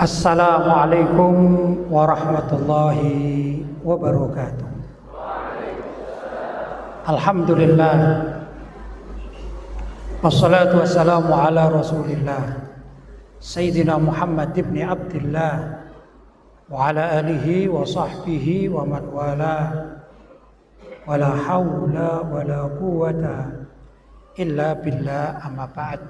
Assalamualaikum warahmatullahi wabarakatuh. Alhamdulillah. Wassalatu wassalamu ala Rasulillah Sayyidina Muhammad ibn Abdillah wa ala alihi wa sahbihi wa man wala wala hawla wala quwwata illa billah, amma ba'd.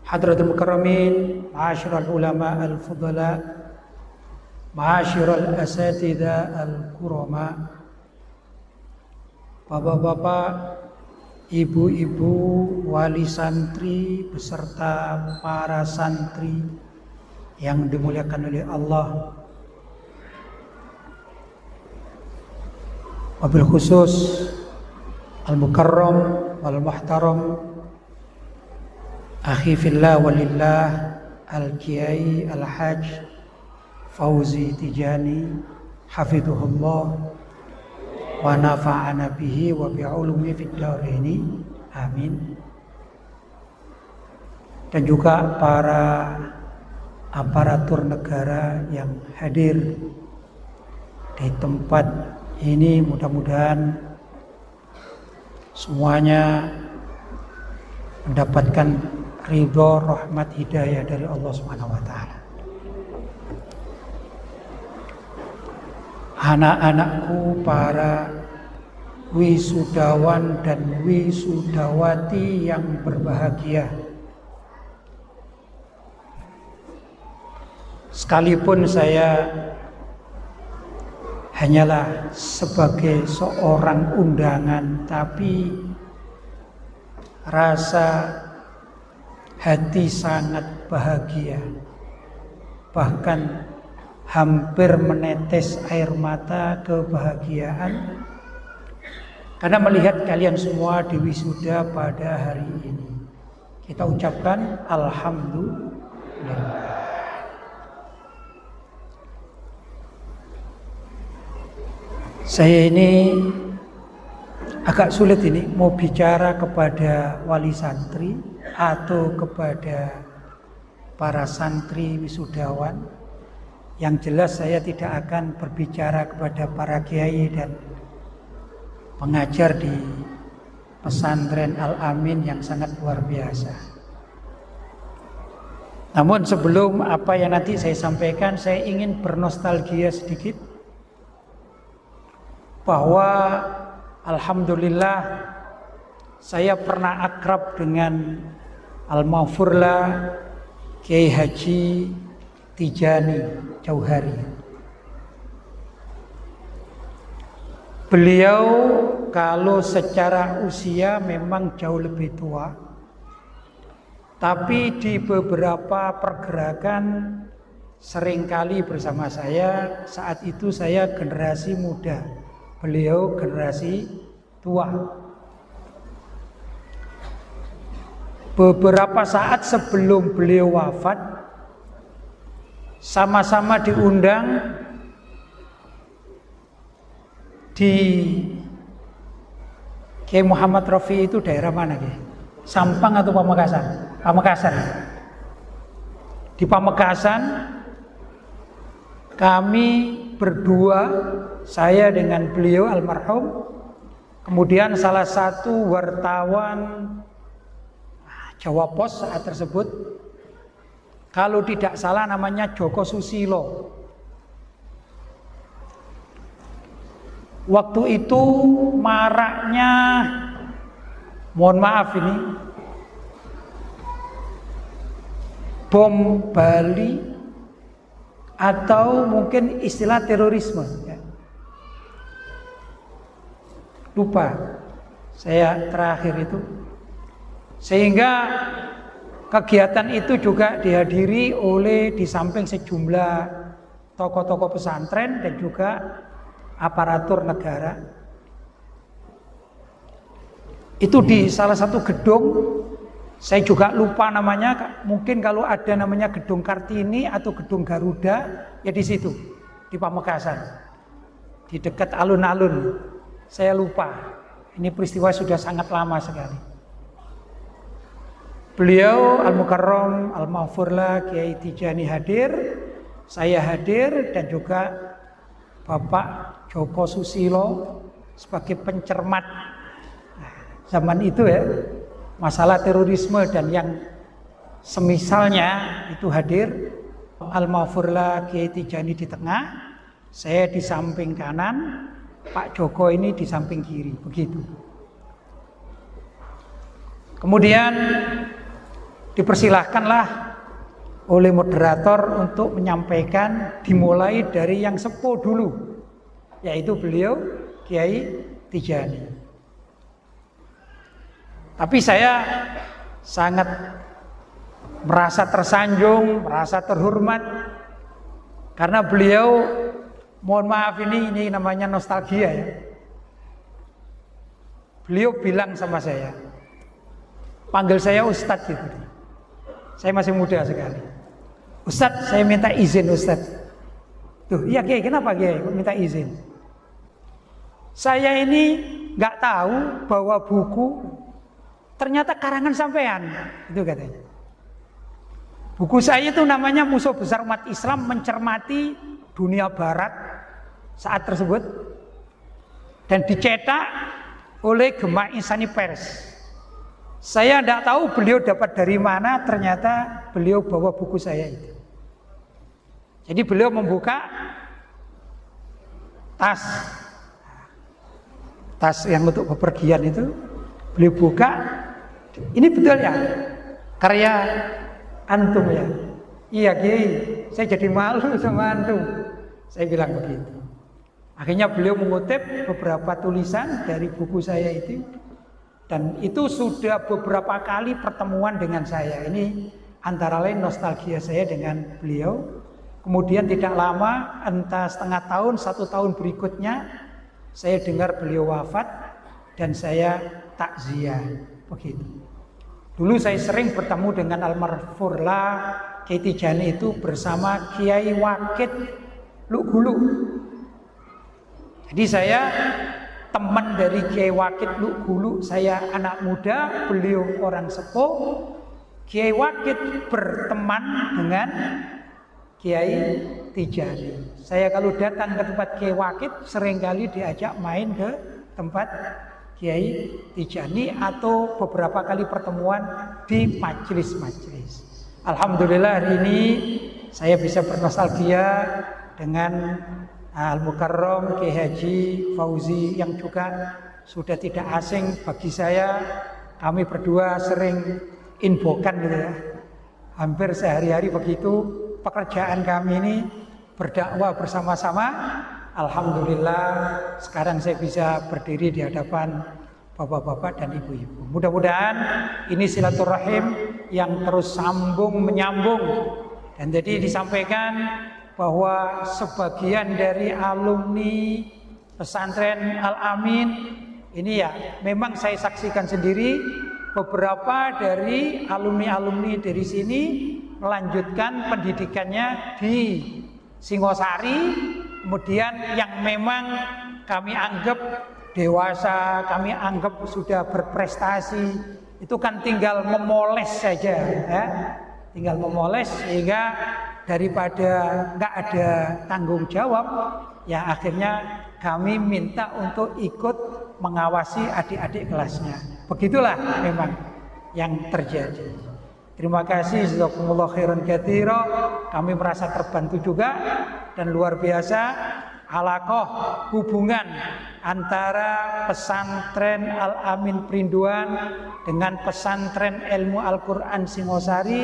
Hadratul mukarramin, ma'asyiral ulama al-fudala, ma'asyiral asatidza al-kurama, bapak-bapak, ibu-ibu, wali santri beserta para santri yang dimuliakan oleh Allah. Wabil khusus al-mukarram wal muhtaram akhi fillah walillah al-Kiai al-Hajj Fauzi Tijani hafidhuhullah wa nafa'ana bihi wa bi'ulumi fid dharaini amin. Dan juga para aparatur negara yang hadir di tempat ini, mudah-mudahan semuanya mendapatkan ridho, rahmat, hidayah dari Allah Subhanahu wa taala. Anak-anakku, para wisudawan dan wisudawati yang berbahagia, sekalipun saya hanyalah sebagai seorang undangan, tapi rasa hati sangat bahagia, bahkan hampir menetes air mata kebahagiaan karena melihat kalian semua di wisuda pada hari ini. Kita ucapkan alhamdulillah. Saya ini agak sulit ini mau bicara kepada wali santri atau kepada para santri wisudawan. Yang jelas saya tidak akan berbicara kepada para kiai dan pengajar di pesantren Al-Amin yang sangat luar biasa. Namun sebelum apa yang nanti saya sampaikan, saya ingin bernostalgia sedikit bahwa alhamdulillah saya pernah akrab dengan Al-Maghfurlah Kiai Haji Tijani Jauhari. Beliau kalau secara usia memang jauh lebih tua, tapi di beberapa pergerakan seringkali bersama saya. Saat itu saya generasi muda, beliau generasi tua. Beberapa saat sebelum beliau wafat, sama-sama diundang di Kiai Muhammad Rafi. Itu daerah mana, Kiai? Sampang atau Pamekasan? Pamekasan. Di Pamekasan kami berdua, saya dengan beliau almarhum, kemudian salah satu wartawan Jawa Pos saat tersebut, kalau tidak salah namanya Joko Susilo. Waktu itu maraknya, mohon maaf ini, bom Bali atau mungkin istilah terorisme, ya. Lupa saya terakhir itu. Sehingga kegiatan itu juga dihadiri oleh di samping sejumlah tokoh-tokoh pesantren dan juga aparatur negara. Itu di salah satu gedung, saya juga lupa namanya, mungkin kalau ada namanya Gedung Kartini atau Gedung Garuda, ya di situ, di Pamekasan, di dekat alun-alun. Saya lupa, ini peristiwa sudah sangat lama sekali. Beliau Al-Mukarram Al-Maghfurlah Kiai Tijani hadir, saya hadir, dan juga Bapak Joko Susilo sebagai pencermat zaman itu ya, masalah terorisme dan yang semisalnya itu hadir. Al-Maghfurlah Kiai Tijani di tengah, saya di samping kanan, Pak Joko ini di samping kiri, begitu. Kemudian dipersilahkanlah oleh moderator untuk menyampaikan, dimulai dari yang sepuh dulu, yaitu beliau Kiai Tijani. Tapi saya sangat merasa tersanjung, merasa terhormat karena beliau, mohon maaf ini namanya nostalgia ya. Beliau bilang sama saya, panggil saya Ustadz gitu. Saya masih muda sekali. Ustadz, saya minta izin Ustadz. Tuh, iya Kiai, kenapa Kiai minta izin? Saya ini nggak tahu bahwa buku ternyata karangan sampean, itu katanya. Buku saya itu namanya Musuh Besar Umat Islam Mencermati Dunia Barat saat tersebut, dan dicetak oleh Gema Insani Pers. Saya tidak tahu beliau dapat dari mana, ternyata beliau bawa buku saya itu. Jadi beliau membuka tas yang untuk bepergian itu, beliau buka, ini betul ya karya antum ya? Iya Kiai, saya jadi malu sama antum. Saya bilang begitu. Akhirnya beliau mengutip beberapa tulisan dari buku saya itu, dan itu sudah beberapa kali pertemuan dengan saya. Ini antara lain nostalgia saya dengan beliau. Kemudian tidak lama, entah setengah tahun, 1 tahun berikutnya, saya dengar beliau wafat dan saya takziah. Begitu. Dulu saya sering bertemu dengan Al-Maghfurlah Kiai Tijani itu bersama Kiai Wakid Lukgulu. Jadi saya teman dari Kiai Wakid Lukgulu, saya anak muda, beliau orang sepuh. Kiai Wakid berteman dengan Kiai Tijani. Saya kalau datang ke tempat Kiai Wakid seringkali diajak main ke tempat Kiai Tijani atau beberapa kali pertemuan di majelis-majelis. Alhamdulillah hari ini saya bisa bernostalgia dengan Al-Mukarram Kiai Haji Fauzi yang juga sudah tidak asing bagi saya. Kami berdua sering infokan gitu ya. Hampir sehari-hari begitu. Pekerjaan kami ini berdakwah bersama-sama. Alhamdulillah sekarang saya bisa berdiri di hadapan bapak-bapak dan ibu-ibu. Mudah-mudahan ini silaturahim yang terus sambung menyambung. Dan jadi disampaikan bahwa sebagian dari alumni pesantren Al-Amin ini ya memang saya saksikan sendiri, beberapa dari alumni-alumni dari sini melanjutkan pendidikannya di Singosari, kemudian yang memang kami anggap dewasa, kami anggap sudah berprestasi, itu kan tinggal memoles saja ya. Tinggal memoles, sehingga daripada nggak ada tanggung jawab, ya akhirnya kami minta untuk ikut mengawasi adik-adik kelasnya. Begitulah memang yang terjadi. Terima kasih, jazakumullah khairan katsira. Kami merasa terbantu juga, dan luar biasa alaqah hubungan antara pesantren Al-Amin Perinduan dengan pesantren ilmu Al-Quran Singosari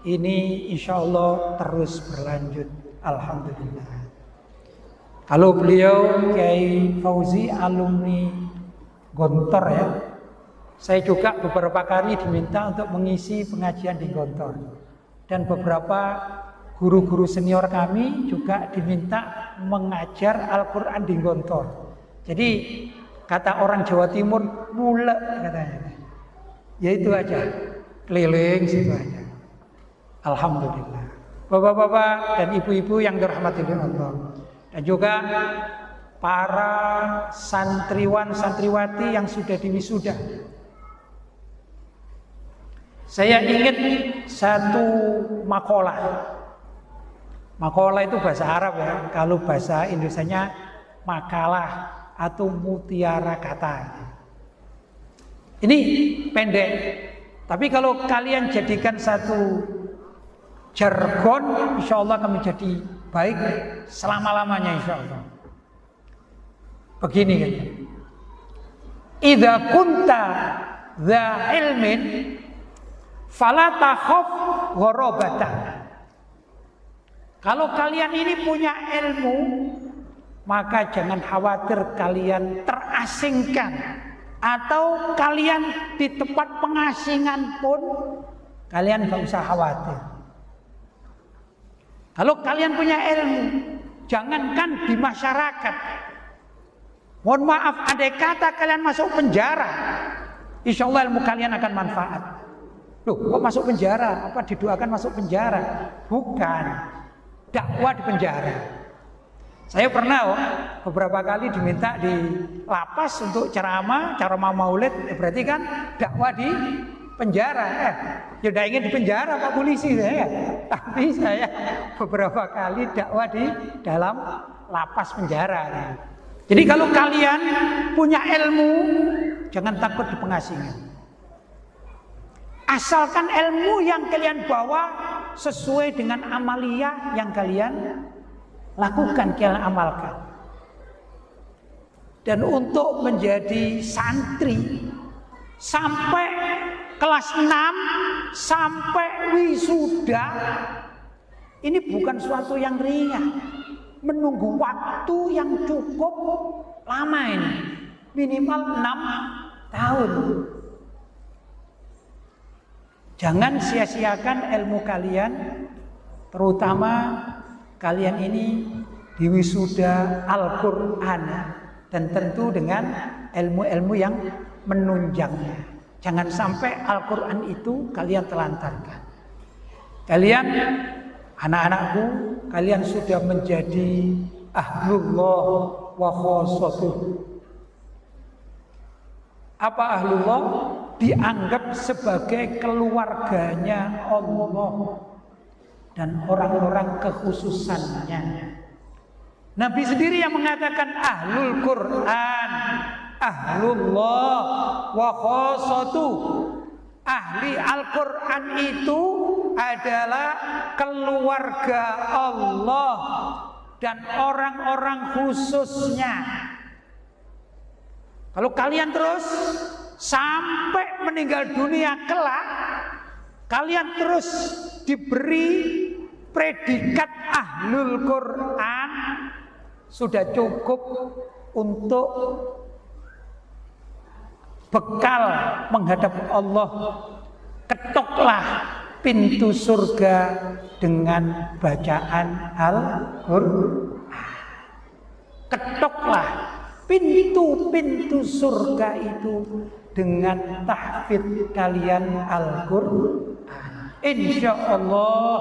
ini insya Allah terus berlanjut. Alhamdulillah. Kalau beliau Kiai Fauzi alumni Gontor ya, saya juga beberapa kali diminta untuk mengisi pengajian di Gontor, dan beberapa guru-guru senior kami juga diminta mengajar Al-Quran di Gontor. Jadi kata orang Jawa Timur mulek katanya, ya itu aja, keliling situ aja. Alhamdulillah. Bapak-bapak dan ibu-ibu yang dirahmati Allah, dan juga para santriwan santriwati yang sudah diwisuda. Saya ingat satu makalah. Makalah itu bahasa Arab ya. Kalau bahasa Indonesianya makalah atau mutiara kata. Ini pendek. Tapi kalau kalian jadikan satu jargon, insya Allah akan menjadi baik selama-lamanya insya Allah. Begini kan. Idza kunta dza ilmin fala takhaf gharabata. Kalau kalian ini punya ilmu, maka jangan khawatir kalian terasingkan, atau kalian di tempat pengasingan pun kalian gak usah khawatir. Kalau kalian punya ilmu, jangankan di masyarakat, mohon maaf, andai kata kalian masuk penjara, insya Allah ilmu kalian akan manfaat. Loh, kok masuk penjara? Apa didoakan masuk penjara? Bukan, dakwah di penjara. Saya pernah beberapa kali diminta di lapas untuk ceramah maulid, berarti kan dakwah di penjara. Ya udah ingin di penjara Pak Polisi saya. Tapi saya beberapa kali dakwah di dalam lapas penjara. Jadi kalau kalian punya ilmu, jangan takut di pengasingan. Asalkan ilmu yang kalian bawa sesuai dengan amaliyah yang kalian lakukan, kalian amalkan. Dan untuk menjadi santri sampai kelas 6 sampai wisuda, ini bukan suatu yang ringan. Menunggu waktu yang cukup lama ini, minimal 6 tahun. Jangan sia-siakan ilmu kalian, terutama kalian ini di wisuda Al-Quran, dan tentu dengan ilmu-ilmu yang menunjangnya. Jangan sampai Al-Quran itu kalian telantarkan. Kalian, anak-anakku, kalian sudah menjadi ahlullah wa khosotuh. Apa ahlullah? Dianggap sebagai keluarganya Allah dan orang-orang kekhususannya. Nabi sendiri yang mengatakan ahlul Quran, ahlullah wa khosotuh. Ahli Al-Quran itu adalah keluarga Allah dan orang-orang khususnya. Kalau kalian terus sampai meninggal dunia kelak, kalian terus diberi predikat ahlul Quran, sudah cukup untuk bekal menghadap Allah. Ketoklah pintu surga dengan bacaan Al-Quran. Ketoklah pintu-pintu surga itu dengan tahfidz kalian Al-Quran. Insya Allah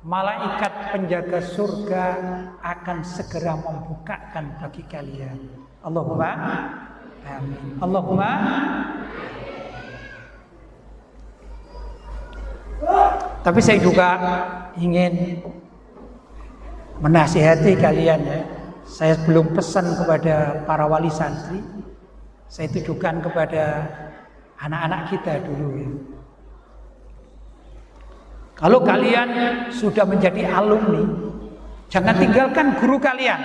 malaikat penjaga surga akan segera membukakan bagi kalian. Allahumma amin. Allahumma. Tapi saya juga ingin menasihati kalian ya. Saya belum pesan kepada para wali santri, saya tujukan kepada anak-anak kita dulu ya. Kalau kalian sudah menjadi alumni, jangan tinggalkan guru kalian.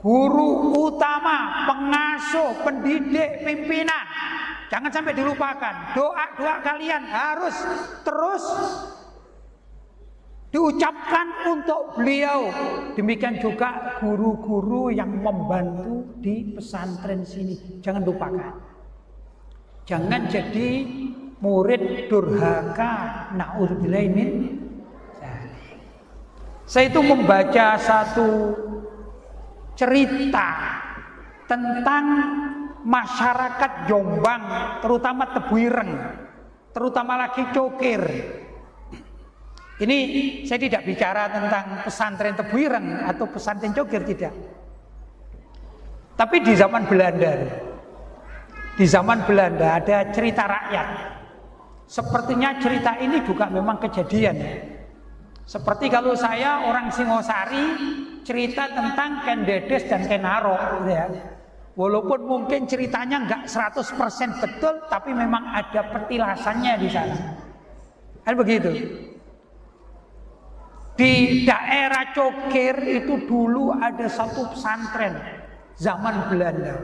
Guru utama, pengasuh, pendidik, pimpinan, jangan sampai dilupakan. Doa-doa kalian harus terus diucapkan untuk beliau. Demikian juga guru-guru yang membantu di pesantren sini, jangan lupakan. Jangan jadi murid durhaka, na'udzubillahi min dzalik. Saya itu membaca satu cerita tentang masyarakat Jombang, terutama Tebuireng, terutama lagi Cokir. Ini saya tidak bicara tentang pesantren Tebuireng atau pesantren Cokir, tidak. Tapi di zaman Belanda ada cerita rakyat. Sepertinya cerita ini juga memang kejadian ya. Seperti kalau saya orang Singosari cerita tentang Ken Dedes dan Ken Arok gitu ya. Walaupun mungkin ceritanya nggak 100% betul, tapi memang ada petilasannya di sana. Kan begitu. Di daerah Cokir itu dulu ada satu pesantren zaman Belanda.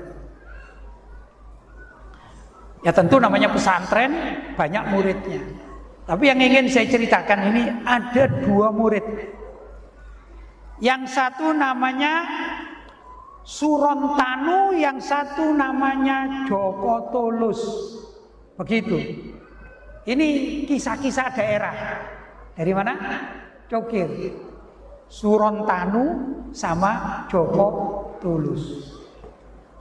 Ya tentu namanya pesantren, banyak muridnya. Tapi yang ingin saya ceritakan ini ada 2 murid. Yang satu namanya Surontanu, yang satu namanya Joko Tulus. Begitu. Ini kisah-kisah daerah. Dari mana? Cokir. Surontanu sama Joko Tulus.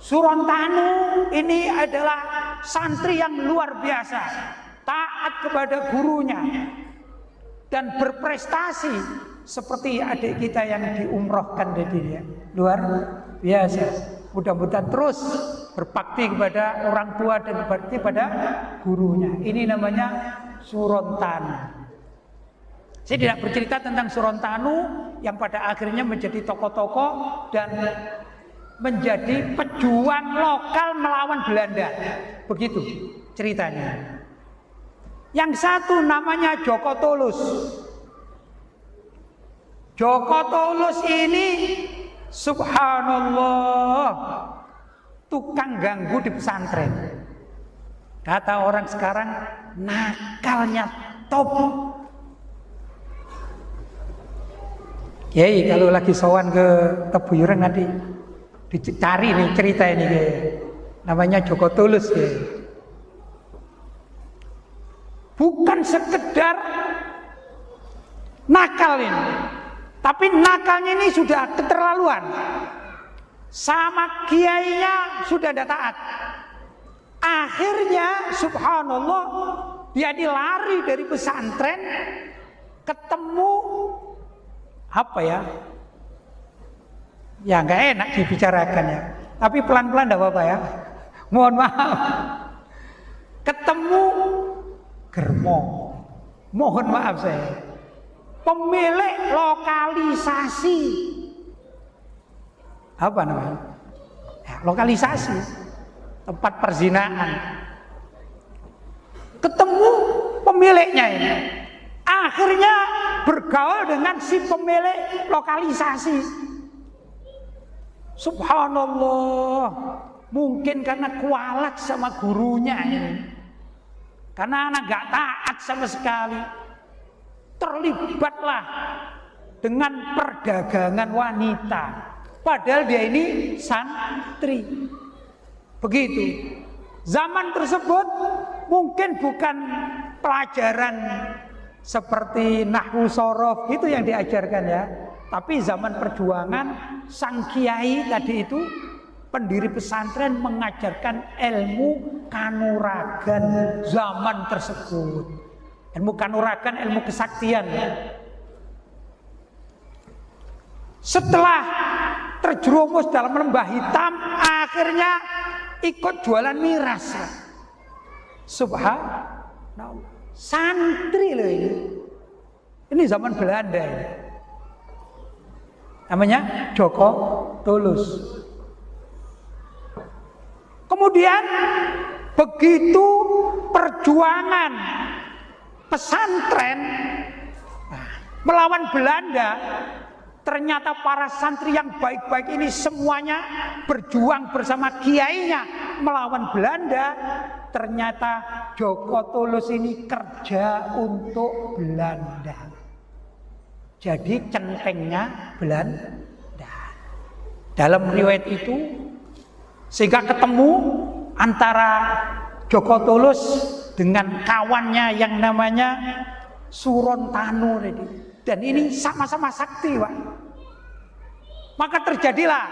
Surontanu ini adalah santri yang luar biasa, taat kepada gurunya dan berprestasi seperti adik kita yang diumrohkan tadi ya. Luar biasa. Mudah-mudahan terus berbakti kepada orang tua dan berbakti pada gurunya. Ini namanya Surontanu. Saya tidak bercerita tentang Surontanu yang pada akhirnya menjadi tokoh-tokoh dan menjadi pejuang lokal melawan Belanda. Begitu ceritanya. Yang satu namanya Joko Tulus. Joko Tulus ini subhanallah tukang ganggu di pesantren. Kata orang sekarang nakalnya top. Kiai kalau lagi sowan ke Tebuyureng nanti dicari nih cerita ini kayak namanya Joko Tulus ya. Bukan sekedar nakal ini, tapi nakalnya ini sudah keterlaluan. Sama kiainya sudah ada taat. Akhirnya subhanallah dia dilari dari pesantren ketemu apa ya? Ya nggak enak dibicarakan ya. Tapi pelan-pelan enggak apa-apa ya. Mohon maaf. Ketemu Germo. Mohon maaf saya. Pemilik lokalisasi. Apa namanya? Ya, lokalisasi. Tempat perzinaan. Ketemu pemiliknya ini. Akhirnya bergaul dengan si pemilik lokalisasi. Subhanallah, mungkin karena kualat sama gurunya ini, karena anak gak taat sama sekali, terlibatlah dengan perdagangan wanita, padahal dia ini santri. Begitu. Zaman tersebut mungkin bukan pelajaran seperti nahwu sorof itu yang diajarkan ya. Tapi zaman perjuangan sang kiai tadi itu pendiri pesantren mengajarkan ilmu kanuragan zaman tersebut. Ilmu kanuragan, ilmu kesaktian. Setelah terjerumus dalam lembah hitam, akhirnya ikut jualan miras. Subhanallah. Santri loh ini. Ini zaman Belanda ini. Namanya Joko Tulus. Kemudian begitu perjuangan pesantren melawan Belanda, ternyata para santri yang baik-baik ini semuanya berjuang bersama kiainya melawan Belanda. Ternyata Joko Tulus ini kerja untuk Belanda. Jadi centengnya Belanda. Dalam riwayat itu sehingga ketemu antara Joko Tulus dengan kawannya yang namanya Surontanu. Dan ini sama-sama sakti, Pak. Maka terjadilah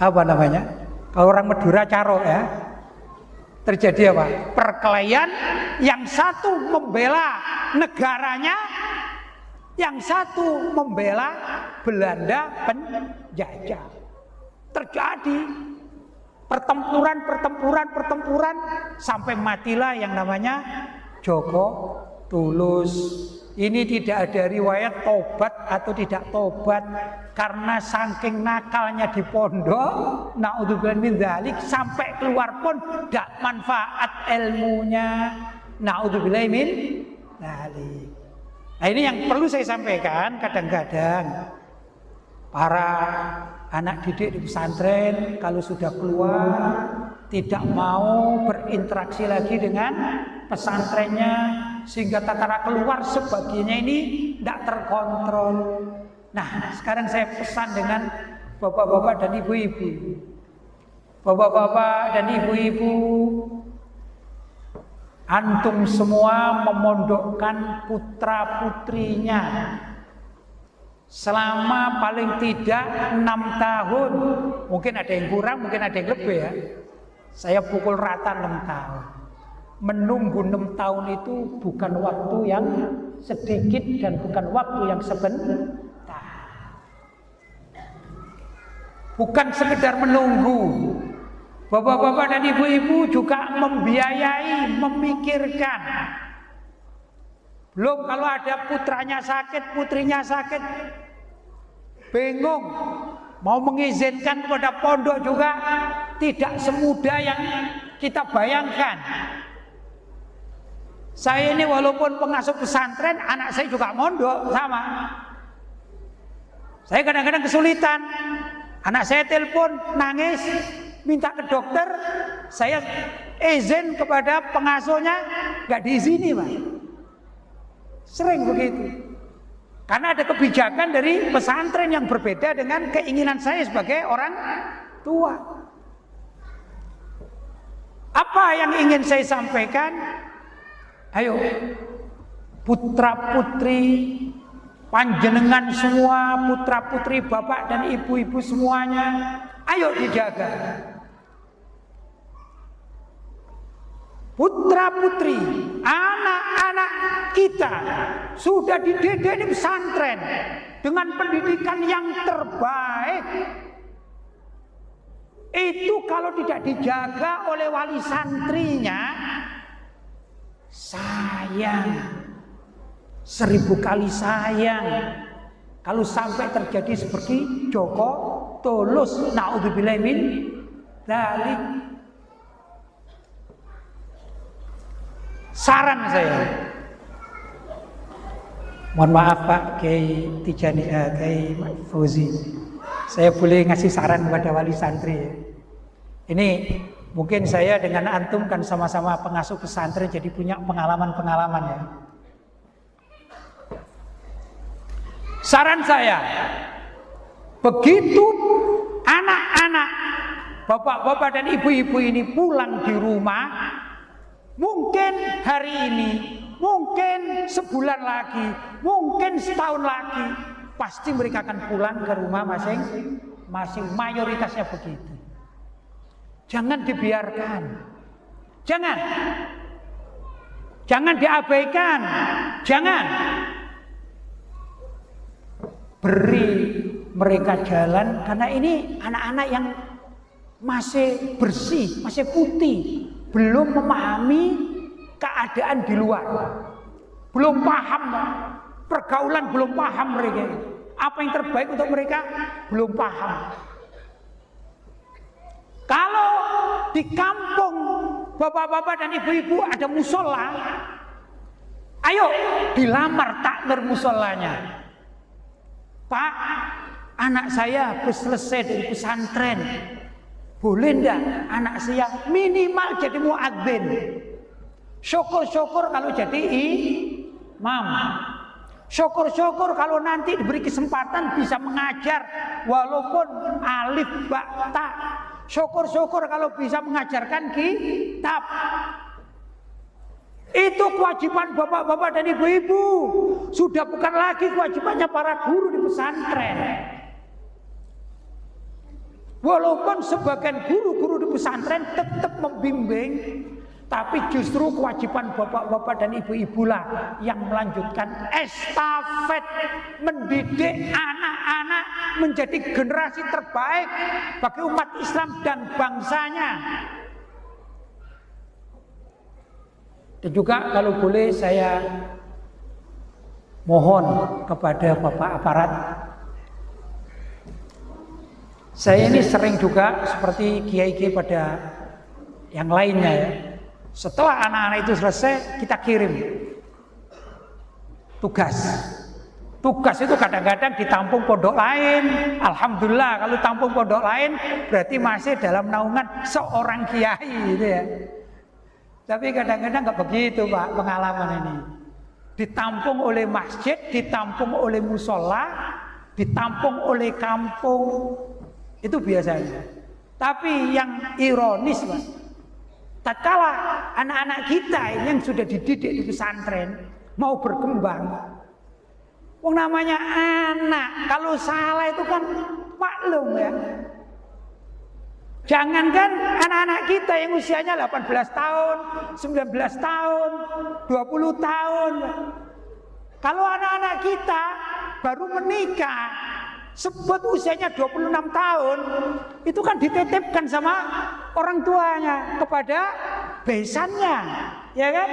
apa namanya? Kalau orang Madura caro ya. Terjadi apa? Perkelahian, yang satu membela negaranya, yang satu membela Belanda penjajah. Terjadi Pertempuran sampai matilah yang namanya Joko Tulus. Ini tidak ada riwayat tobat atau tidak tobat, karena saking nakalnya di pondok, naudzubillah min dzalik, sampai keluar pun tidak manfaat ilmunya. Naudzubillah min dzalik. Nah, ini yang perlu saya sampaikan. Kadang-kadang para anak didik di pesantren kalau sudah keluar tidak mau berinteraksi lagi dengan pesantrennya, sehingga tatkala keluar sebagiannya ini tidak terkontrol. Nah, sekarang saya pesan dengan bapak-bapak dan ibu-ibu. Bapak-bapak dan ibu-ibu, antum semua memondokkan putra-putrinya selama paling tidak 6 tahun. Mungkin ada yang kurang, mungkin ada yang lebih ya. Saya pukul rata 6 tahun. Menunggu 6 tahun itu bukan waktu yang sedikit dan bukan waktu yang sebentar. Bukan sekedar menunggu. Bapak-bapak dan ibu-ibu juga membiayai, memikirkan. Belum kalau ada putranya sakit, putrinya sakit, bingung. Mau mengizinkan kepada pondok juga tidak semudah yang kita bayangkan. Saya ini walaupun pengasuh pesantren, anak saya juga mondok sama. Saya kadang-kadang kesulitan. Anak saya telepon nangis, minta ke dokter, saya izin kepada pengasuhnya, nggak diizini, Pak. Sering begitu. Karena ada kebijakan dari pesantren yang berbeda dengan keinginan saya sebagai orang tua. Apa yang ingin saya sampaikan? Ayo, putra-putri panjenengan semua, putra-putri bapak dan ibu-ibu semuanya, ayo dijaga. Putra-putri, anak-anak kita sudah dididik di pesantren dengan pendidikan yang terbaik. Itu kalau tidak dijaga oleh wali santrinya, sayang, 1000 kali sayang kalau sampai terjadi seperti Joko Tulus. Naudzubillah min dzalik. Saran saya, mohon maaf Pak Kiai Tijani, Kiai Fauzi, saya boleh ngasih saran kepada wali santri ya. Ini mungkin saya dengan antum kan sama-sama pengasuh pesantren, jadi punya pengalaman-pengalaman ya. Saran saya, begitu anak-anak, bapak-bapak dan ibu-ibu ini pulang di rumah, mungkin hari ini, mungkin sebulan lagi, mungkin setahun lagi, pasti mereka akan pulang ke rumah masing-masing. Mayoritasnya begitu. Jangan dibiarkan. Jangan diabaikan. Jangan. Beri mereka jalan, karena ini anak-anak yang masih bersih, masih putih, belum memahami keadaan di luar, belum paham pergaulan, belum paham mereka apa yang terbaik untuk mereka, belum paham. Kalau di kampung bapak-bapak dan ibu-ibu ada musola, ayo dilamar takmir musolanya. Pak, anak saya habis selesai dari pesantren, boleh enggak anak saya minimal jadi muadzin? Syukur-syukur kalau jadi imam. Syukur-syukur kalau nanti diberi kesempatan bisa mengajar walaupun alif ba ta. Syukur-syukur kalau bisa mengajarkan kitab. Itu kewajiban bapak-bapak dan ibu-ibu. Sudah bukan lagi kewajibannya para guru di pesantren. Walaupun sebagian guru-guru di pesantren tetap membimbing, Tapi justru kewajiban bapak-bapak dan ibu-ibu lah yang melanjutkan estafet, mendidik anak-anak menjadi generasi terbaik bagi umat Islam dan bangsanya. Dan juga kalau boleh saya mohon kepada bapak aparat, saya ini sering juga seperti kiai-kiai pada yang lainnya ya. Setelah anak-anak itu selesai, kita kirim tugas. Tugas itu kadang-kadang ditampung pondok lain. Alhamdulillah kalau tampung pondok lain berarti masih dalam naungan seorang kiai gitu ya. Tapi kadang-kadang nggak begitu Pak pengalaman ini. Ditampung oleh masjid, ditampung oleh musola, ditampung oleh kampung. Itu biasanya. Tapi yang ironis Pak, tatkala anak-anak kita yang sudah dididik di pesantren mau berkembang, namanya anak kalau salah itu kan maklum ya. Jangankan anak-anak kita yang usianya 18 tahun, 19 tahun, 20 tahun. Kalau anak-anak kita baru menikah, sebut usianya 26 tahun, itu kan dititipkan sama orang tuanya kepada besannya, ya kan?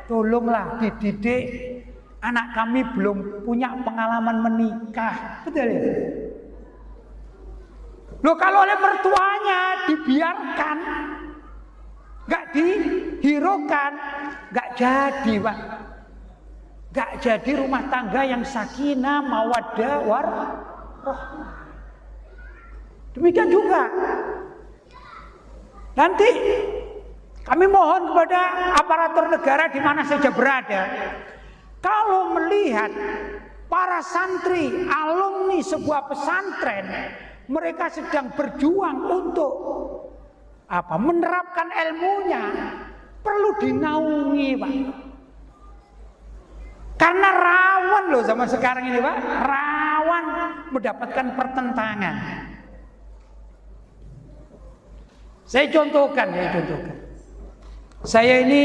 Tolonglah dididik, anak kami belum punya pengalaman menikah, betul ya? Loh kalau oleh mertuanya dibiarkan, nggak dihiraukan, nggak jadi Pak, nggak jadi rumah tangga yang sakinah, mawaddah, warahmah. Demikian juga nanti kami mohon kepada aparatur negara di mana saja berada, kalau melihat para santri, alumni sebuah pesantren, mereka sedang berjuang untuk menerapkan ilmunya, perlu dinaungi Pak. Karena rawan loh zaman sekarang ini Pak, rawan mendapatkan pertentangan. Saya contohkan. Saya ini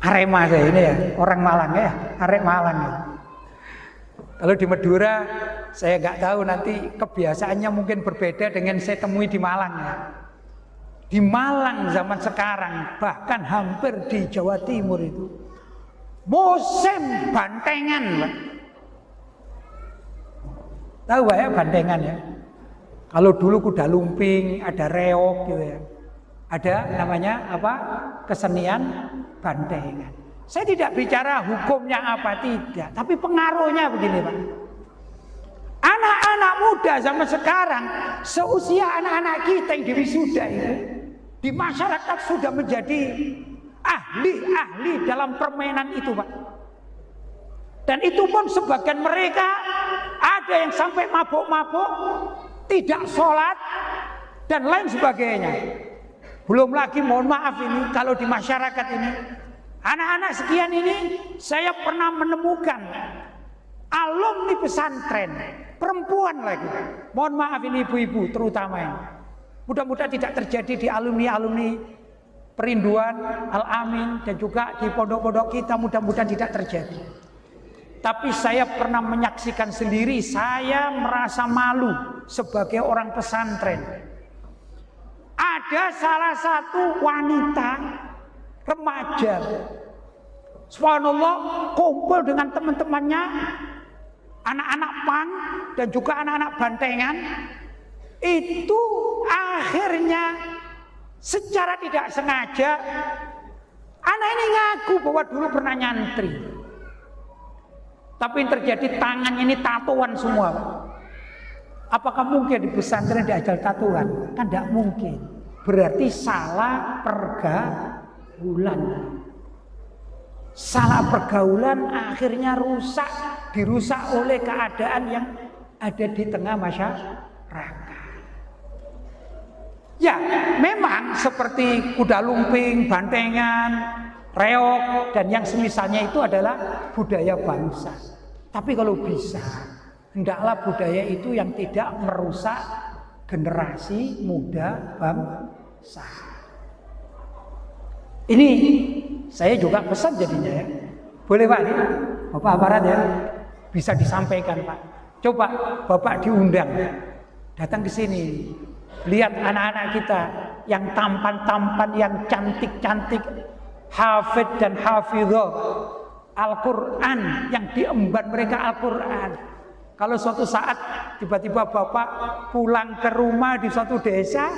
Arema, saya ini ya, orang Malang ya, arek Malang ya. Kalau di Madura saya nggak tahu nanti kebiasaannya mungkin berbeda dengan saya temui di Malang ya. Di Malang zaman sekarang, bahkan hampir di Jawa Timur itu musim bantengan Pak. Tahu Pak ya bantengan ya? Kalau dulu kuda lumping, ada reok gitu ya. Ada namanya kesenian bantengan. Saya tidak bicara hukumnya apa tidak, tapi pengaruhnya begini Pak. Anak-anak muda zaman sekarang, seusia anak-anak kita yang diwisuda itu, di masyarakat sudah menjadi ahli-ahli dalam permainan itu Pak. Dan itu pun sebagian mereka ada yang sampai mabuk-mabuk, tidak sholat, dan lain sebagainya. Belum lagi mohon maaf ini kalau di masyarakat ini, anak-anak sekian ini saya pernah menemukan alumni pesantren, perempuan lagi. Mohon maaf ini ibu-ibu terutama ini. Mudah-mudahan tidak terjadi di alumni-alumni Perinduan, Al-Amin dan juga di pondok-pondok kita, mudah-mudahan tidak terjadi. Tapi saya pernah menyaksikan sendiri, saya merasa malu sebagai orang pesantren. Ada salah satu wanita remaja, subhanallah, kumpul dengan teman-temannya, anak-anak pang dan juga anak-anak bantengan. Itu akhirnya secara tidak sengaja anak ini ngaku bahwa dulu pernah nyantri. Tapi yang terjadi tangannya ini tatoan semua. Apakah mungkin di pesantren diajar tatoan? Kan tidak mungkin. Berarti salah pergaulan. Salah pergaulan akhirnya dirusak oleh keadaan yang ada di tengah masyarakat. Ya, memang seperti kuda lumping, bantengan, reok, dan yang semisalnya itu adalah budaya bangsa. Tapi kalau bisa, hendaklah budaya itu yang tidak merusak generasi muda bangsa. Ini saya juga pesan jadinya ya. Boleh Pak, ini Bapak aparat ya, bisa disampaikan Pak. Coba Bapak diundang, datang ke sini, lihat anak-anak kita yang tampan-tampan, yang cantik-cantik, hafid dan hafidhah Al-Quran, yang diemban mereka Al-Quran. Kalau suatu saat tiba-tiba Bapak pulang ke rumah di suatu desa,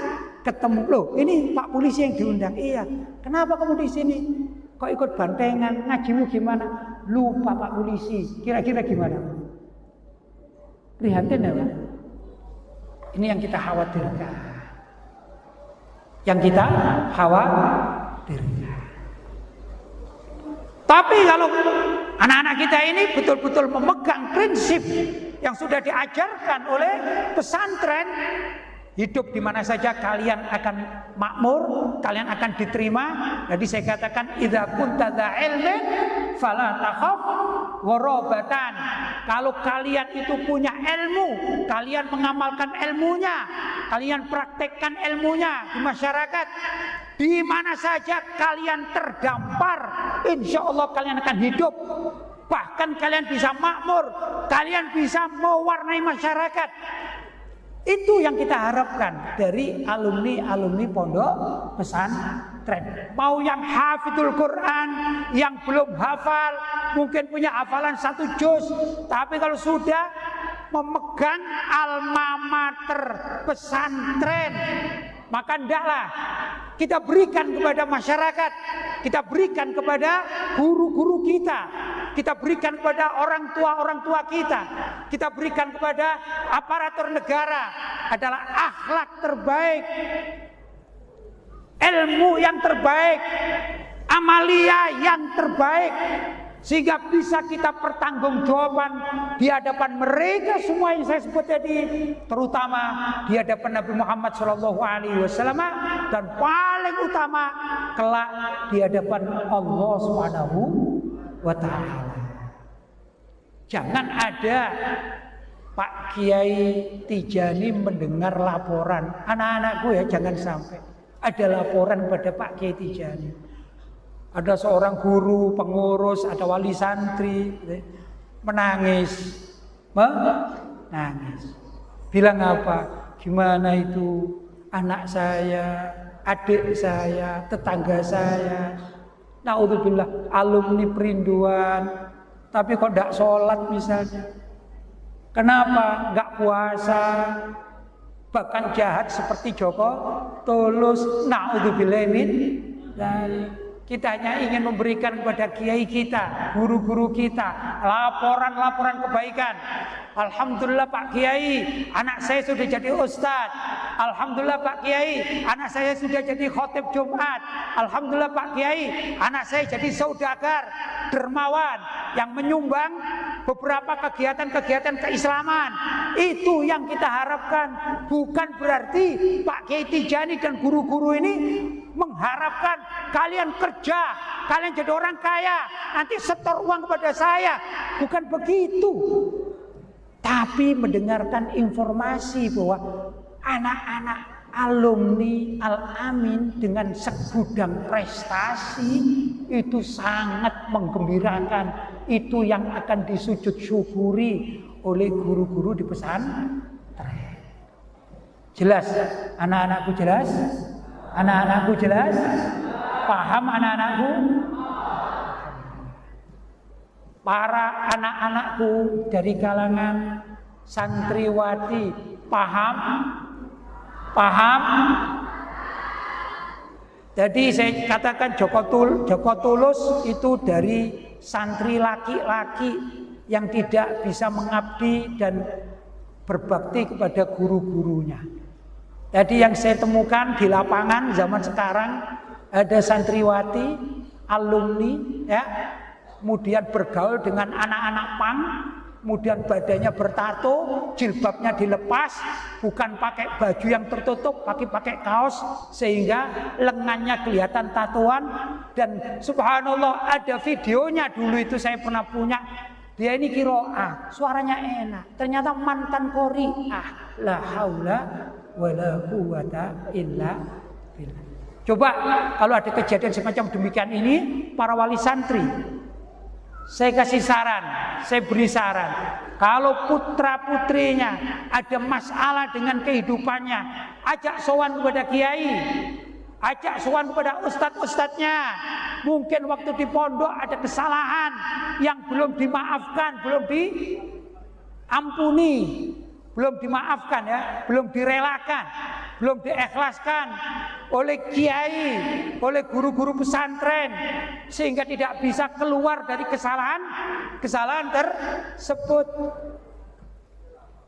ketemu, loh ini Pak polisi yang diundang. Iya, kenapa kamu di sini? Kok ikut bantengan? Ngajimu gimana? Lupa Pak polisi. Kira-kira gimana? Prihatin ya Pak? Ini yang kita khawatirkan. Yang kita khawatirkan. Tapi kalau anak-anak kita ini betul-betul memegang prinsip yang sudah diajarkan oleh pesantren, hidup di mana saja kalian akan makmur, kalian akan diterima. Jadi saya katakan idza kunta dza ilmin fala takhaf gharabatan. Kalau kalian itu punya ilmu, kalian mengamalkan ilmunya, kalian praktekkan ilmunya di masyarakat, di mana saja kalian terdampar, insya Allah kalian akan hidup. Bahkan kalian bisa makmur, kalian bisa mewarnai masyarakat. Itu yang kita harapkan dari alumni-alumni pondok pesantren. Mau yang hafidul Quran, yang belum hafal, mungkin punya hafalan 1 juz, tapi kalau sudah memegang alma mater pesantren, maka hendaklah kita berikan kepada masyarakat, kita berikan kepada guru-guru kita berikan kepada orang tua kita berikan kepada aparatur negara adalah akhlak terbaik, ilmu yang terbaik, amalia yang terbaik, sehingga bisa kita pertanggungjawaban di hadapan mereka semua yang saya sebut tadi, terutama di hadapan Nabi Muhammad SAW, dan paling utama kelak di hadapan Allah Subhanahu wa Ta'ala. Jangan ada Pak Kiai Tijani mendengar laporan, anak-anakku ya, jangan sampai ada laporan pada Pak Kiai Tijani. Ada seorang guru, pengurus, ada wali santri menangis. Bilang apa? Gimana itu anak saya, adik saya, tetangga saya, naudzubillah, alumni perinduan, tapi kok tidak sholat misalnya. Kenapa? Enggak puasa, bahkan jahat seperti Joko Tulus, naudzubillah min dzalik. Kita hanya ingin memberikan kepada kiai kita, guru-guru kita, laporan-laporan kebaikan. Alhamdulillah Pak Kiai, anak saya sudah jadi ustadz. Alhamdulillah Pak Kiai, anak saya sudah jadi khotib Jumat. Alhamdulillah Pak Kiai, anak saya jadi saudagar, dermawan, yang menyumbang beberapa kegiatan-kegiatan keislaman. Itu yang kita harapkan. Bukan berarti Pak Kiai Tijani dan guru-guru ini mengharapkan kalian kerja, kalian jadi orang kaya, nanti setor uang kepada saya. Bukan begitu. Tapi mendengarkan informasi bahwa anak-anak alumni Al-Amin dengan segudang prestasi itu sangat menggembirakan. Itu yang akan disujud syukuri oleh guru-guru di pesantren. Jelas? Anak-anakku jelas? Anak-anakku jelas? Paham anak-anakku? Para anak-anakku dari kalangan santriwati paham? Paham? Jadi saya katakan Joko Tulus itu dari santri laki-laki yang tidak bisa mengabdi dan berbakti kepada guru-gurunya. Jadi yang saya temukan di lapangan zaman sekarang ada santriwati, alumni, ya, kemudian bergaul dengan anak-anak pang, kemudian badannya bertato, jilbabnya dilepas, bukan pakai baju yang tertutup, pakai kaos sehingga lengannya kelihatan tatoan. Dan subhanallah ada videonya, dulu itu saya pernah punya. Dia ini kiroah, suaranya enak, ternyata mantan qori'ah. La haula wala quwata illa billah. Coba kalau ada kejadian semacam demikian ini, para wali santri, saya kasih saran, saya beri saran. Kalau putra putrinya ada masalah dengan kehidupannya, ajak sowan kepada kiai, ajak sowan kepada ustadz-ustadznya. Mungkin waktu di pondok ada kesalahan yang belum dimaafkan, belum diampuni, belum dimaafkan ya, belum direlakan, belum diikhlaskan oleh kiai, oleh guru-guru pesantren, sehingga tidak bisa keluar dari kesalahan tersebut.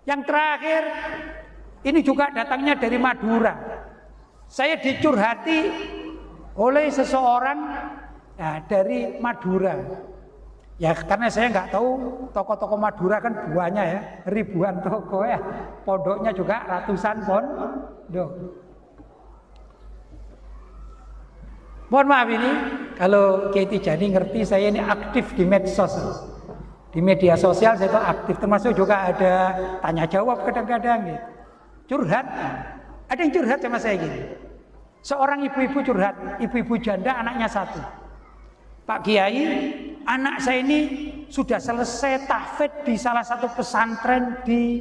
Yang terakhir, ini juga datangnya dari Madura. Saya dicurhati oleh seseorang dari Madura. Ya karena saya nggak tahu, toko-toko Madura kan banyak ya, ribuan toko ya, pondoknya juga ratusan pondok. Mohon maaf ini kalau Kiai Tijani ngerti, saya ini aktif di medsos, di media sosial saya itu aktif, termasuk juga ada tanya jawab kadang-kadang gitu. Curhat, ada yang curhat sama saya gini. Seorang ibu-ibu curhat, ibu-ibu janda anaknya satu. Pak Kiai, anak saya ini sudah selesai tahfidz di salah satu pesantren di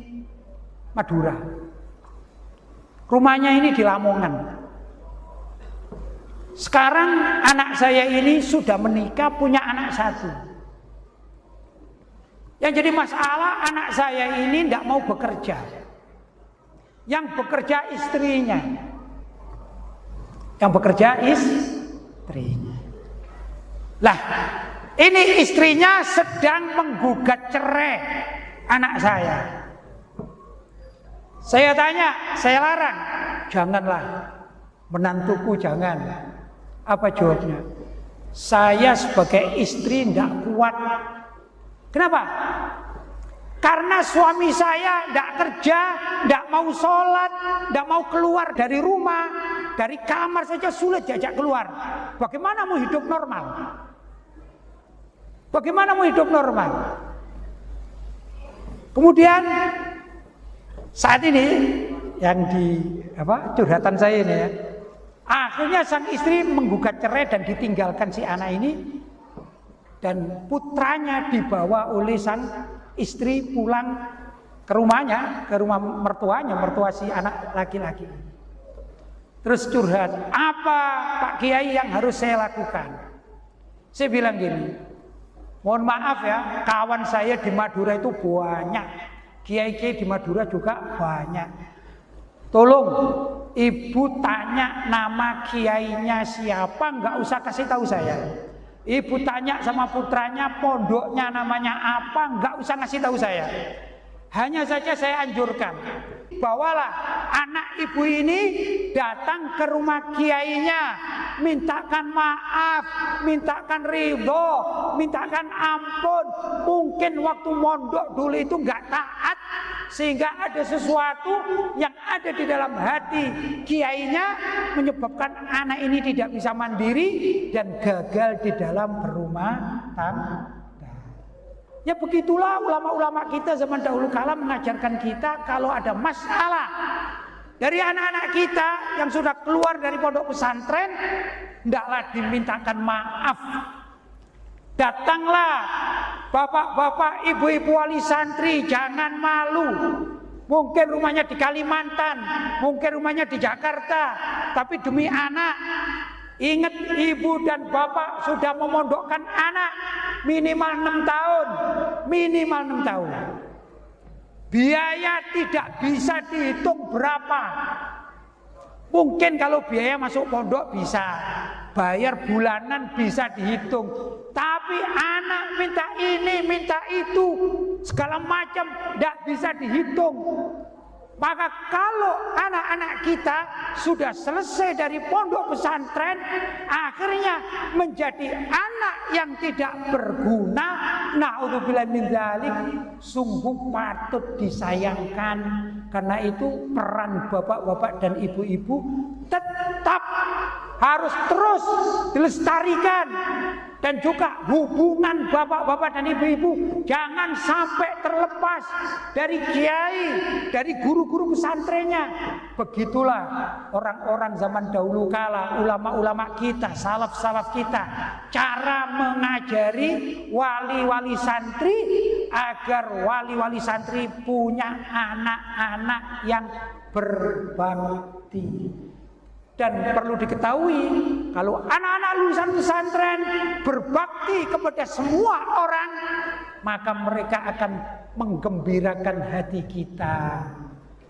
Madura. Rumahnya ini di Lamongan. Sekarang anak saya ini sudah menikah, punya anak satu. Yang jadi masalah, anak saya ini tidak mau bekerja. Yang bekerja istrinya. Yang bekerja istrinya. Lah, ini istrinya sedang menggugat cerai anak saya. Saya tanya, saya larang, janganlah, menantuku jangan. Apa jawabnya? Saya sebagai istri tidak kuat. Kenapa? Karena suami saya tidak kerja, tidak mau sholat, tidak mau keluar dari rumah, dari kamar saja sulit diajak keluar. Bagaimana mau hidup normal? Bagaimana mau hidup normal? Kemudian saat ini yang di curhatan saya ini ya, akhirnya sang istri menggugat cerai dan ditinggalkan si anak ini, dan putranya dibawa oleh sang istri pulang ke rumahnya, ke rumah mertuanya, mertua si anak laki-laki. Terus curhat, apa Pak Kiai yang harus saya lakukan? Saya bilang gini, mohon maaf ya, kawan saya di Madura itu banyak, kiai-kiai di Madura juga banyak. Tolong ibu tanya nama kiainya siapa, nggak usah kasih tahu saya. Ibu tanya sama putranya pondoknya namanya apa, nggak usah ngasih tahu saya. Hanya saja saya anjurkan, bawalah anak ibu ini datang ke rumah kiainya, mintakan maaf, mintakan ridho, mintakan ampun. Mungkin waktu mondok dulu itu nggak taat, sehingga ada sesuatu yang ada di dalam hati kiainya menyebabkan anak ini tidak bisa mandiri dan gagal di dalam berumah tangga. Ya begitulah ulama-ulama kita zaman dahulu kala mengajarkan kita, kalau ada masalah dari anak-anak kita yang sudah keluar dari pondok pesantren, hendaklah dimintakan maaf. Datanglah bapak-bapak, ibu-ibu wali santri, jangan malu. Mungkin rumahnya di Kalimantan, mungkin rumahnya di Jakarta, tapi demi anak, ingat ibu dan bapak sudah memondokkan anak minimal 6 tahun, minimal 6 tahun. Biaya tidak bisa dihitung berapa. Mungkin kalau biaya masuk pondok bisa, bayar bulanan bisa dihitung. Tapi anak minta ini, minta itu, segala macam tidak bisa dihitung. Maka kalau anak-anak kita sudah selesai dari pondok pesantren, akhirnya menjadi anak yang tidak berguna, na'udzubillah min dzalik, sungguh patut disayangkan. Karena itu peran bapak-bapak dan ibu-ibu tetap harus terus dilestarikan. Dan juga hubungan bapak-bapak dan ibu-ibu jangan sampai terlepas dari kiai, dari guru-guru pesantrennya. Begitulah orang-orang zaman dahulu kala, ulama-ulama kita, salaf-salaf kita, cara mengajari wali-wali santri agar wali-wali santri punya anak-anak yang berbakti. Dan perlu diketahui, kalau anak-anak lulusan pesantren berbakti kepada semua orang, maka mereka akan menggembirakan hati kita.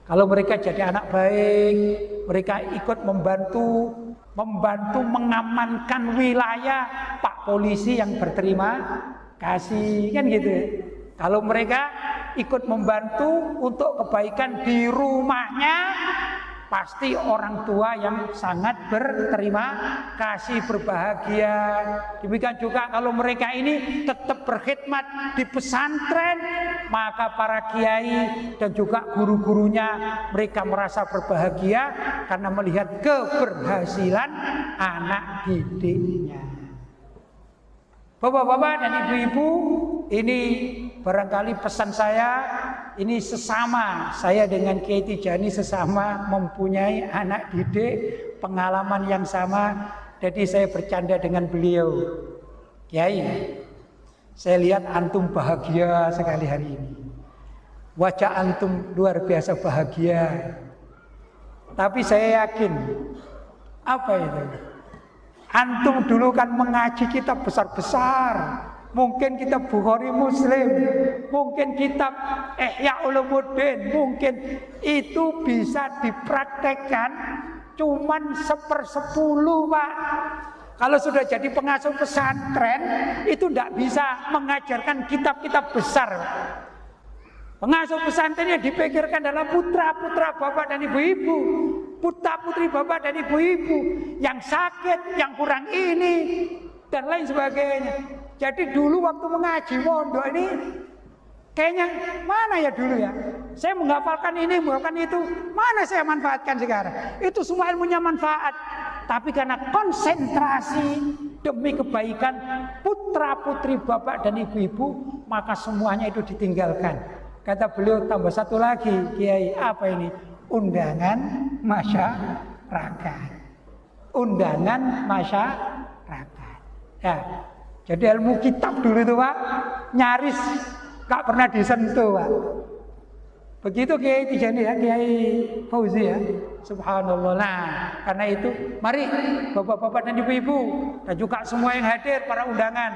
Kalau mereka jadi anak baik, mereka ikut membantu mengamankan wilayah Pak Polisi yang berterima kasih, kan gitu. Kalau mereka ikut membantu untuk kebaikan di rumahnya, pasti orang tua yang sangat berterima kasih, berbahagia. Demikian juga kalau mereka ini tetap berkhidmat di pesantren, maka para kiai dan juga guru-gurunya mereka merasa berbahagia karena melihat keberhasilan anak didiknya. Bapak-bapak dan ibu-ibu, ini barangkali pesan saya, ini sesama saya dengan Kiai Tijani, sesama mempunyai anak didik, pengalaman yang sama. Jadi saya bercanda dengan beliau, Kiai, saya lihat antum bahagia sekali hari ini. Wajah antum luar biasa bahagia. Tapi saya yakin, apa itu? Antum dulu kan mengaji kitab besar-besar. Mungkin kitab Bukhari Muslim, mungkin kitab Ihya Ulumuddin, mungkin itu bisa dipraktekkan cuman 1/10, Pak. Kalau sudah jadi pengasuh pesantren, itu tidak bisa mengajarkan kitab-kitab besar. Pengasuh pesantren yang dipikirkan dalam putra-putra bapak dan ibu-ibu, putra-putri bapak dan ibu-ibu yang sakit, yang kurang ini, dan lain sebagainya. Jadi dulu waktu mengaji pondok ini, kayaknya mana ya dulu ya? Saya menghafalkan ini, menghafalkan itu, mana saya manfaatkan sekarang? Itu semua ilmunya manfaat. Tapi karena konsentrasi demi kebaikan putra-putri bapak dan ibu-ibu, maka semuanya itu ditinggalkan. Kata beliau tambah satu lagi, Kiai, apa ini? Undangan masyarakat. Undangan masyarakat. Ya, jadi ilmu kitab dulu itu, Pak, nyaris gak pernah disentuh, Pak. Begitu Kiai Tijani ya, Kiai Fauzi ya. Subhanallah. Nah, karena itu mari bapak-bapak dan ibu-ibu dan juga semua yang hadir, para undangan,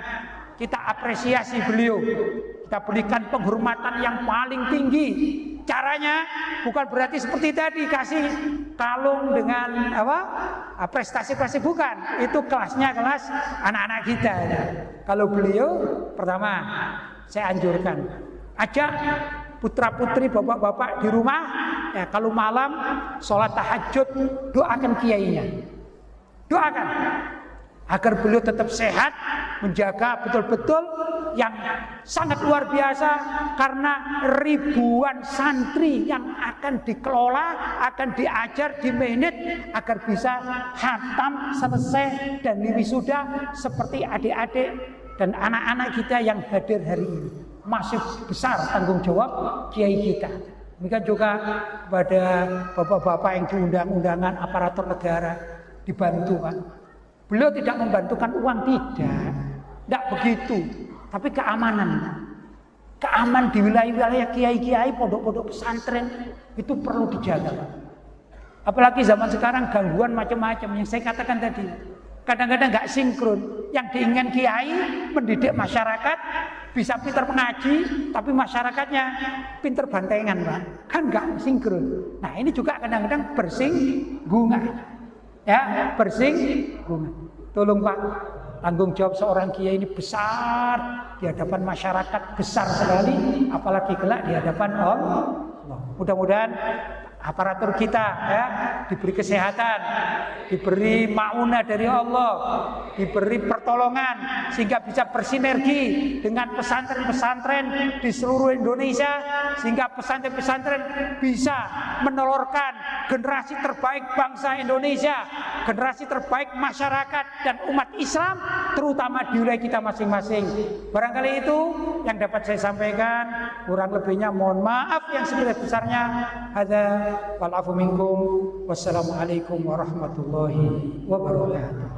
kita apresiasi beliau. Kita berikan penghormatan yang paling tinggi. Caranya bukan berarti seperti tadi kasih kalung dengan prestasi-prestasi, bukan. Itu kelasnya kelas anak-anak kita. Ya. Kalau beliau, pertama saya anjurkan, ajak putra-putri bapak-bapak di rumah, ya, kalau malam sholat tahajud, doakan kiainya, doakan agar beliau tetap sehat, menjaga betul-betul yang sangat luar biasa, karena ribuan santri yang akan dikelola, akan diajar, dimanage agar bisa khatam selesai dan wisuda seperti adik-adik dan anak-anak kita yang hadir hari ini. Masih besar tanggung jawab kiai kita. Demikian juga kepada bapak-bapak yang diundang undangan aparatur negara, dibantu, Pak. Beliau tidak membantukan uang, tidak begitu, tapi keamanan. Keamanan di wilayah-wilayah kiai-kiai, pondok-pondok pesantren itu perlu dijaga, Pak. Apalagi zaman sekarang gangguan macam-macam yang saya katakan tadi. Kadang-kadang nggak sinkron. Yang diinginkan kiai mendidik masyarakat bisa pintar mengaji, tapi masyarakatnya pintar bantengan, Pak. Kan nggak sinkron. Nah, ini juga kadang-kadang bersinggungan. Ya, bersinggungan. Tolong, Pak, tanggung jawab seorang kiai ini besar di hadapan masyarakat, besar sekali, apalagi kelak di hadapan Allah. Mudah-mudahan aparatur kita ya diberi kesehatan, diberi maunah dari Allah, diberi pertolongan sehingga bisa bersinergi dengan pesantren-pesantren di seluruh Indonesia, sehingga pesantren-pesantren bisa menelurkan generasi terbaik bangsa Indonesia, generasi terbaik masyarakat dan umat Islam, terutama di wilayah kita masing-masing. Barangkali itu yang dapat saya sampaikan, kurang lebihnya mohon maaf yang sebesar-besarnya. Hadza wal afu minkum. Wassalamualaikum warahmatullahi wabarakatuh.